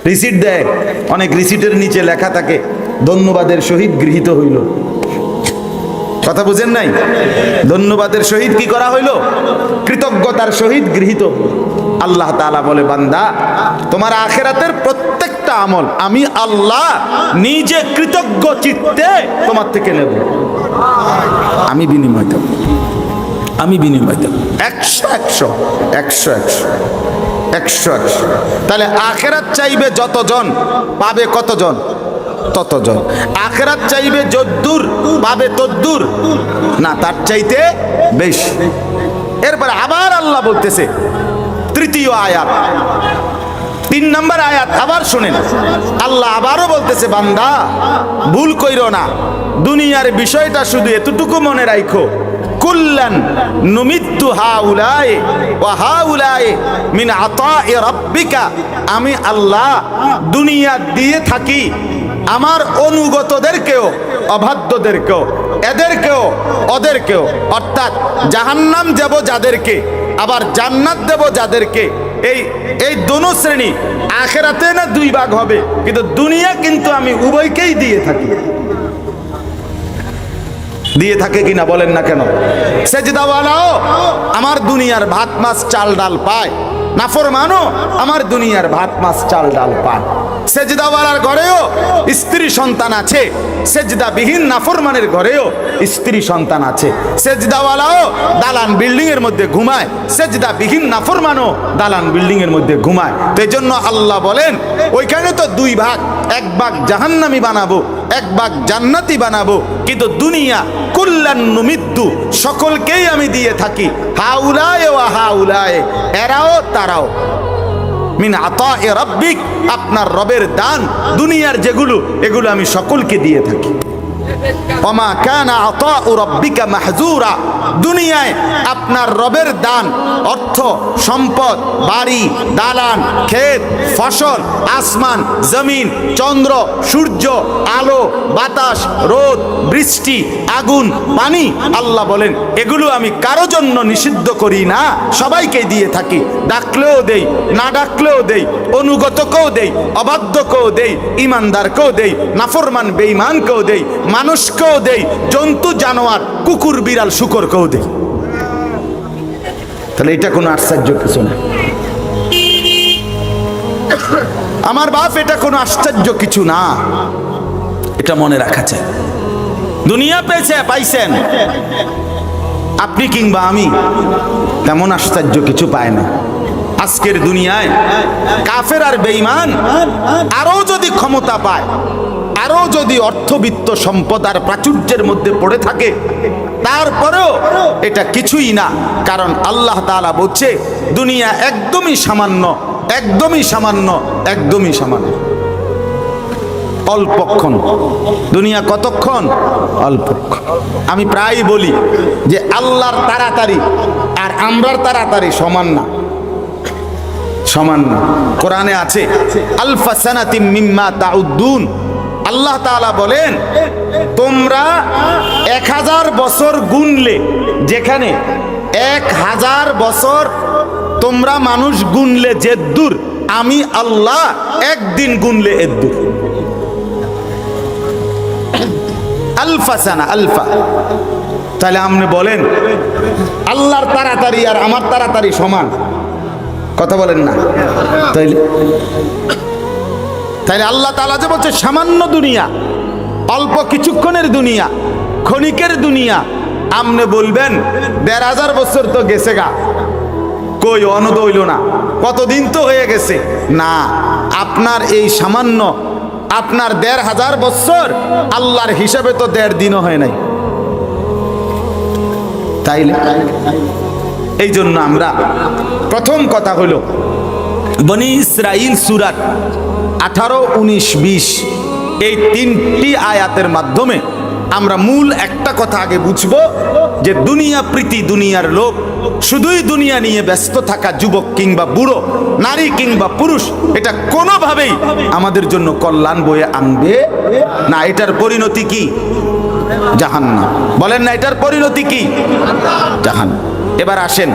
Receipt দেয়, অনেক রিসিটের নিচে লেখা থাকে ধন্যবাদের সহিত গৃহীত হইল। কথা বুঝেন নাই? ধন্যবাদের সহিত কি করা হইল? কৃতজ্ঞতার সহিত গৃহীত। আল্লাহ তাআলা বলে, বান্দা তোমার আখিরাতের প্রত্যেকটা আমল আমি আল্লাহ নিজে কৃতজ্ঞ চিত্তে তোমার থেকে নেব। আমি বিনিময় দেব, আমি বিনিময় দেব। 100 তাহলে আখিরাত চাইবে যতজন, পাবে কতজন? ততজন। আখিরাত চাইবে যদ্দূর, পাবে তদ্দূর না, তার চাইতে বেশি। এরপর আবার আল্লাহ বলতেছে, তৃতীয় আয়াত, 3 নম্বর আয়াত আবার শুনেন। আল্লাহ আবারও বলতেছে, বান্দা ভুল কইরো না, দুনিয়ার বিষয়টা শুধু এতটুকু মনে রাখো, কুল্লান নুমিদ্দু হাউলাই ওয়া হাউলাই মিন আতা'i রাব্বিকা। আমি আল্লাহ দুনিয়া দিয়ে থাকি আমার অনুগতদেরকেও, অবাধ্যদেরকেও, এদেরকেও ওদেরকেও, অর্থাৎ জাহান্নাম দেব যাদেরকে, আবার জান্নাত দেব যাদেরকে। এই দোনো শ্রেণী আখিরাতে না 2 ভাগ হবে, কিন্তু দুনিয়া কিন্তু আমি উভয়কেই দিয়ে থাকি। দিয়ে থাকে কিনা বলেন না কেন? সেজদাওয়ালাও আমার দুনিয়ার ভাত মাছ চাল ডাল পায়, নাফরমানও আমার দুনিয়ার ভাত মাছ চাল ডাল পায়। সেজদাওয়ালার ঘরেও স্ত্রী সন্তান আছে, সেজদাবিহীন নাফরমানের ঘরেও স্ত্রী সন্তান আছে। সেজদাওয়ালাও দালান বিল্ডিং এর মধ্যে ঘুমায়, সেজদাবিহীন নাফরমানও দালান বিল্ডিং এর মধ্যে ঘুমায়। তো এই জন্য আল্লাহ বলেন, ওইখানে তো 2 ভাগ, 1 ভাগ জাহান্নামী বানাবো, 1 ভাগ জান্নাতি বানাবো। কিন্তু দুনিয়া কুল্লান নুমিদ্দু, সকলকেই আমি দিয়ে থাকি, হাউলায়ে ওয়া হাউলায়ে, এরাও তারাও, মিন আতা'i রাব্বিক, আপনার রবের দান দুনিয়ার যেগুলো, এগুলো আমি সকলকে দিয়ে থাকি। ওমা কানা আতাউ রাব্বিকা মাহজুরা, দুনিয়ায় আপনার রবের দান, অর্থ সম্পদ, বাড়ি, দালান, ক্ষেত, ফসল, আসমান, জমিন, চন্দ্র, সূর্য, আলো, বাতাস, রোদ, বৃষ্টি, আগুন, পানি, আল্লাহ বলেন এগুলো আমি কারো জন্য নিষিদ্ধ করি না, সবাইকে দিয়ে থাকি। ডাকলেও দেই, না ডাকলেও দেই, অনুগতকেও দেই, অবাধ্যকেও দেই, ইমানদারকেও দেই, নাফরমান বেঈমানকেও দেই, মানুষকেও দেই, জন্তু জানোয়ার, কুকুর বিড়াল শুকরকেও দেই। তাহলে এটা কোনো আশ্চর্য কিছু না আমার বাপ, এটা কোনো আশ্চর্য কিছু না, এটা মনে রাখা চাই। দুনিয়া পাইছেন আপনি কিংবা আমি, তেমন আশ্চর্য কিছু পায় না। আজকের দুনিয়ায় কাফের আর বেঈমান আরো যদি ক্ষমতা পায়, আরো যদি অর্থবিত্ত সম্পদ আর প্রাচুর্যের মধ্যে পড়ে থাকে, তারপরেও এটা কিছুই না। কারণ আল্লাহ তাআলা বলছে দুনিয়া একদমই সামান্য, একদমই সামান্য, একদমই সামান্য, অল্পক্ষণ। দুনিয়া কতক্ষণ? অল্পক্ষণ। আমি প্রায় বলি যে আল্লাহর তাড়াতাড়ি আর আমরার তাড়াতাড়ি সমান না, সমান না। কোরআনে আছে আলফা সানাতিম মিম্মা তাউদ্দুন, আল্লাহ তাআলা বলেন তোমরা 1000 বছর গুনলে, যেখানে 1000 বছর তোমরা মানুষ গুনলে যেদূর, আমি আল্লাহ একদিন গুনলে এদূর। আলফা সানা, আলফা। তাহলে আপনি বলেন আল্লাহর তাড়াতাড়ি আর আমার তাড়াতাড়ি সমান? কথা বলেন না। তাইলে আল্লাহ তাআলা যে বলছে সামান্য দুনিয়া, অল্প কিছুক্ষণের দুনিয়া, ক্ষণিকের দুনিয়া, আপনি বলবেন 1500 বছর তো গেছে গা, কই অনুদ হইল না, কতদিন তো হয়ে গেছে। না, আপনার এই সামান্য, আপনার 1500 বছর আল্লাহর হিসাবে তো 1.5 দিনও হয় নাই। তাইলে এই জন্য আমরা প্রথম কথা হলো বনি ইসরাইল সূরার 18, 19, 20 এই 3টি আয়াতের মাধ্যমে আমরা মূল একটা কথা আগে বুঝবো যে দুনিয়া প্রীতি, দুনিয়ার লোক, শুধুই দুনিয়া নিয়ে ব্যস্ত থাকা যুবক কিংবা বুড়ো, নারী কিংবা পুরুষ, এটা কোনোভাবেই আমাদের জন্য কল্যাণ বয়ে আনবে না। এটার পরিণতি কি? জাহান্নাম। বলেন না, এটার পরিণতি কি? জাহান্নাম। এবার আসেন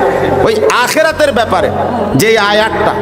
ওই আখিরাতের ব্যাপারে যে আয়াতটা